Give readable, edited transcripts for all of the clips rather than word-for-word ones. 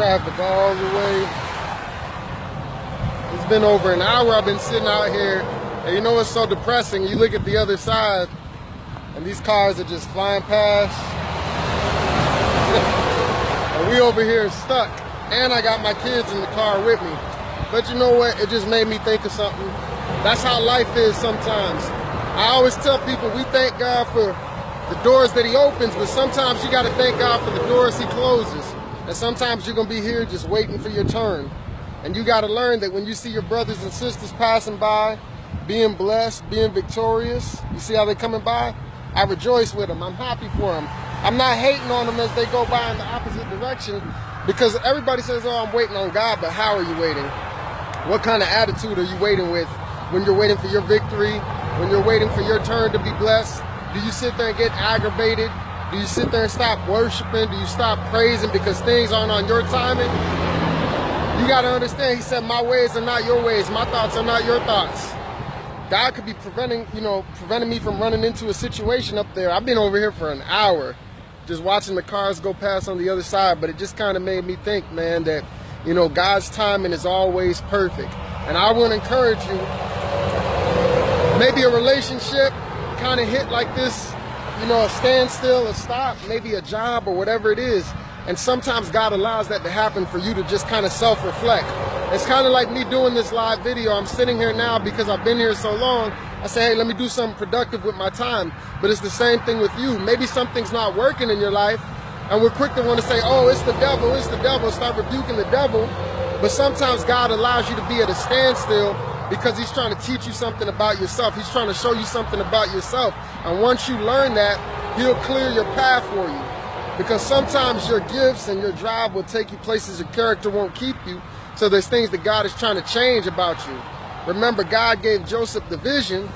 traffic all the way. It's been over an hour I've been sitting out here, and you know what's so depressing? You look at the other side, and these cars are just flying past. And we over here stuck, and I got my kids in the car with me. But you know what? It just made me think of something. That's how life is sometimes. I always tell people we thank God for the doors that he opens, but sometimes you got to thank God for the doors he closes. And sometimes you're going to be here just waiting for your turn. And you got to learn that when you see your brothers and sisters passing by, being blessed, being victorious, you see how they're coming by? I rejoice with them. I'm happy for them. I'm not hating on them as they go by in the opposite direction, because everybody says, oh, I'm waiting on God, but how are you waiting? What kind of attitude are you waiting with when you're waiting for your victory, when you're waiting for your turn to be blessed? Do you sit there and get aggravated? Do you sit there and stop worshiping? Do you stop praising because things aren't on your timing? You got to understand, he said, my ways are not your ways. My thoughts are not your thoughts. God could be preventing me from running into a situation up there. I've been over here for an hour just watching the cars go past on the other side, but it just kind of made me think, man, that, you know, God's timing is always perfect. And I want to encourage you, maybe a relationship kind of hit like this, you know, a standstill, a stop, maybe a job or whatever it is. And sometimes God allows that to happen for you to just kind of self-reflect. It's kind of like me doing this live video. I'm sitting here now because I've been here so long. I say, hey, let me do something productive with my time. But it's the same thing with you. Maybe something's not working in your life, and we're quick to want to say, oh, it's the devil, start rebuking the devil. But sometimes God allows you to be at a standstill because he's trying to teach you something about yourself. He's trying to show you something about yourself. And once you learn that, he'll clear your path for you. Because sometimes your gifts and your drive will take you places your character won't keep you. So there's things that God is trying to change about you. Remember, God gave Joseph the vision,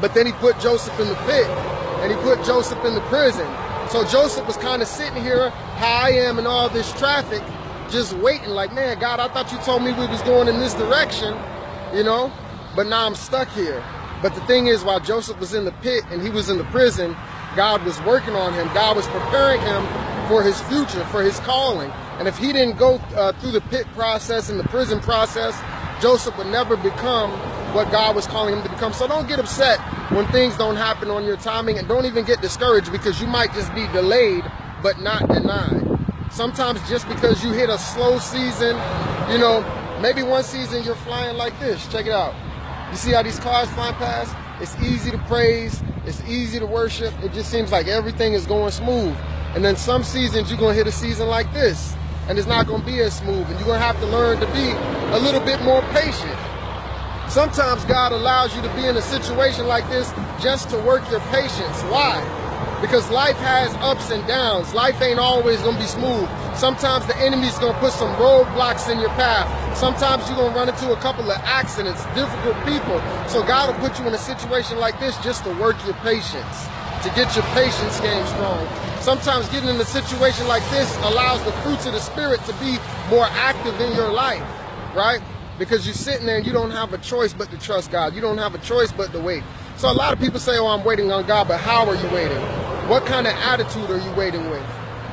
but then he put Joseph in the pit, and he put Joseph in the prison. So Joseph was kind of sitting here, how I am in all this traffic, just waiting like, man, God, I thought you told me we was going in this direction, you know, but now I'm stuck here. But the thing is, while Joseph was in the pit and he was in the prison, God was working on him. God was preparing him for his future, for his calling. And if he didn't go through the pit process and the prison process, Joseph would never become what God was calling him to become. So don't get upset when things don't happen on your timing, and don't even get discouraged because you might just be delayed but not denied. Sometimes just because you hit a slow season, you know, maybe one season you're flying like this. Check it out. You see how these cars flying past? It's easy to praise. It's easy to worship. It just seems like everything is going smooth. And then some seasons you're going to hit a season like this, and it's not going to be as smooth, and you're going to have to learn to be a little bit more patient. Sometimes God allows you to be in a situation like this just to work your patience. Why? Because life has ups and downs. Life ain't always going to be smooth. Sometimes the enemy's going to put some roadblocks in your path. Sometimes you're going to run into a couple of accidents, difficult people. So God will put you in a situation like this just to work your patience, to get your patience game strong. Sometimes getting in a situation like this allows the fruits of the Spirit to be more active in your life, right? Because you're sitting there and you don't have a choice but to trust God. You don't have a choice but to wait. So a lot of people say, oh, I'm waiting on God, but how are you waiting? What kind of attitude are you waiting with?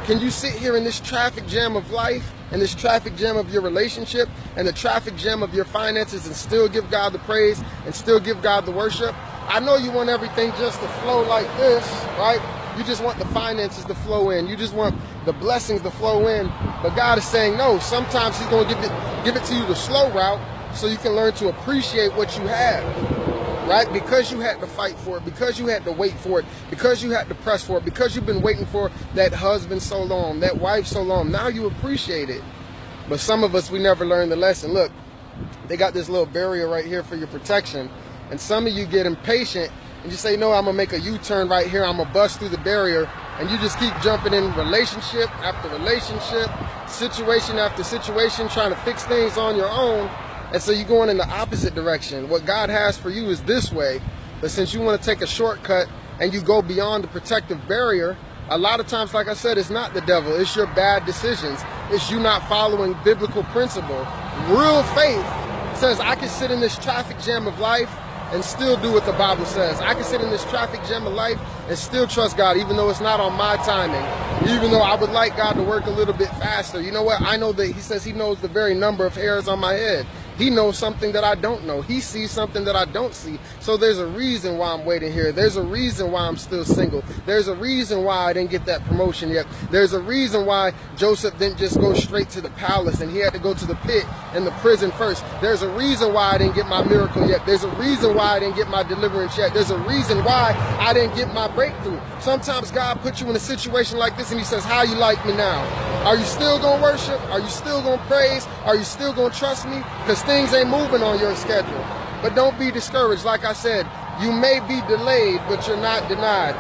Can you sit here in this traffic jam of life, and this traffic jam of your relationship, and the traffic jam of your finances, and still give God the praise, and still give God the worship? I know you want everything just to flow like this, right? You just want the finances to flow in. You just want the blessings to flow in. But God is saying, no, sometimes he's going to give it to you the slow route so you can learn to appreciate what you have, right? Because you had to fight for it, because you had to wait for it, because you had to press for it, because you've been waiting for that husband so long, that wife so long. Now you appreciate it. But some of us, we never learned the lesson. Look, they got this little barrier right here for your protection. And some of you get impatient and you say, no, I'm going to make a U-turn right here. I'm going to bust through the barrier. And you just keep jumping in relationship after relationship, situation after situation, trying to fix things on your own. And so you're going in the opposite direction. What God has for you is this way. But since you want to take a shortcut and you go beyond the protective barrier, a lot of times, like I said, it's not the devil. It's your bad decisions. It's you not following biblical principle. Real faith says, I can sit in this traffic jam of life and still do what the Bible says. I can sit in this traffic jam of life and still trust God, even though it's not on my timing. Even though I would like God to work a little bit faster. You know what? I know that he says he knows the very number of hairs on my head. He knows something that I don't know. He sees something that I don't see. So there's a reason why I'm waiting here. There's a reason why I'm still single. There's a reason why I didn't get that promotion yet. There's a reason why Joseph didn't just go straight to the palace and he had to go to the pit and the prison first. There's a reason why I didn't get my miracle yet. There's a reason why I didn't get my deliverance yet. There's a reason why I didn't get my breakthrough. Sometimes God puts you in a situation like this and he says, how you like me now? Are you still going to worship? Are you still going to praise? Are you still going to trust me? Because things ain't moving on your schedule. But don't be discouraged. Like I said, you may be delayed, but you're not denied.